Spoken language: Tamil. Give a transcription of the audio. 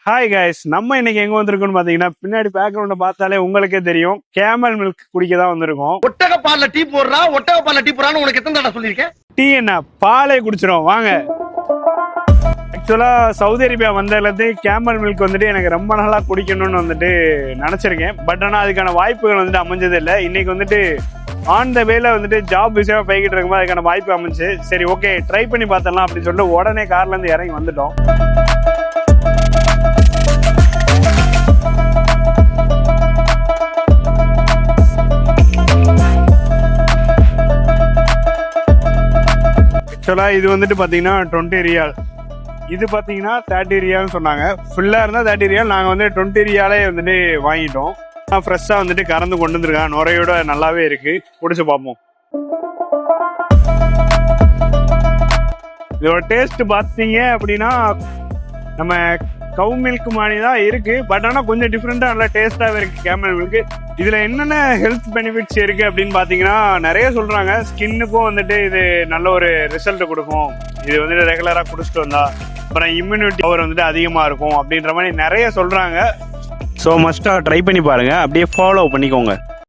ஹாய் கைஸ், நம்ம இன்னைக்கு எங்க வந்திருக்கோம்னு பாத்தீங்கன்னா பின்னாடி பேக்ரவுண்ட பார்த்தாலே உங்களுக்கே தெரியும். கேமல் மில்க் குடிக்க தான் வந்திருக்கோம். ஒட்டக பால்ல டீ போடுறான்னு உனக்கு எத்தனை தடவை சொல்லியிருக்கேன்? டீ என்ன, பாலே குடிச்சிரும் வாங்க. ஆக்சுவலா சவுதி அரேபியா வந்ததுலேருந்து கேமல் மில்க் வந்துட்டு எனக்கு ரொம்ப நாளா குடிக்கணும்னு வந்துட்டு நினைச்சிருக்கேன். பட் ஆனால் அதுக்கான வாய்ப்புகள் வந்துட்டு அமைஞ்சது இல்லை. இன்னைக்கு வந்துட்டு ஆன் த வேல வந்துட்டு ஜாப் விஷயமா போய்கிட்டு இருக்கும்போது அதுக்கான வாய்ப்பு அமைஞ்சு, சரி ஓகே ட்ரை பண்ணி பார்த்தலாம் அப்படின்னு சொல்லிட்டு உடனே கார்ல இருந்து இறங்கி வந்துட்டோம். ஆக்சுவலா இது வந்துட்டு பாத்தீங்கன்னா 20 ரியால், இது பாத்தீங்கன்னா 30 ரியால்னு சொன்னாங்க. ஃபுல்லா இருந்தா 30 ரியால், நாங்க வந்து 20 ரியாலே வந்துட்டு வாங்கிட்டோம். ஃப்ரெஷ்ஷா வந்துட்டு கறந்து கொண்டு வந்துருக்காங்க, நுரையோட நல்லாவே இருக்கு. குடிச்சு பார்ப்போம். இதோட டேஸ்ட் பாத்தீங்க அப்படின்னா நம்ம கவு மில்க் மாதிரி தான் இருக்கு. பட் ஆனா கொஞ்சம் டிஃப்ரெண்டா நல்லா டேஸ்டாவே இருக்கு கேமல் மில்க். இதுல என்னென்ன ஹெல்த் பெனிஃபிட்ஸ் இருக்கு அப்படின்னு பாத்தீங்கன்னா நிறைய சொல்றாங்க. ஸ்கின்னுக்கும் வந்துட்டு இது நல்ல ஒரு ரிசல்ட் கொடுக்கும். இது வந்துட்டு ரெகுலரா குடிச்சிட்டு வந்தா அப்புறம் இம்யூனிட்டி பவர் வந்துட்டு அதிகமா இருக்கும் அப்படின்ற மாதிரி நிறைய சொல்றாங்க. ஸோ மஸ்டா ட்ரை பண்ணி பாருங்க, அப்படியே ஃபாலோ பண்ணிக்கோங்க.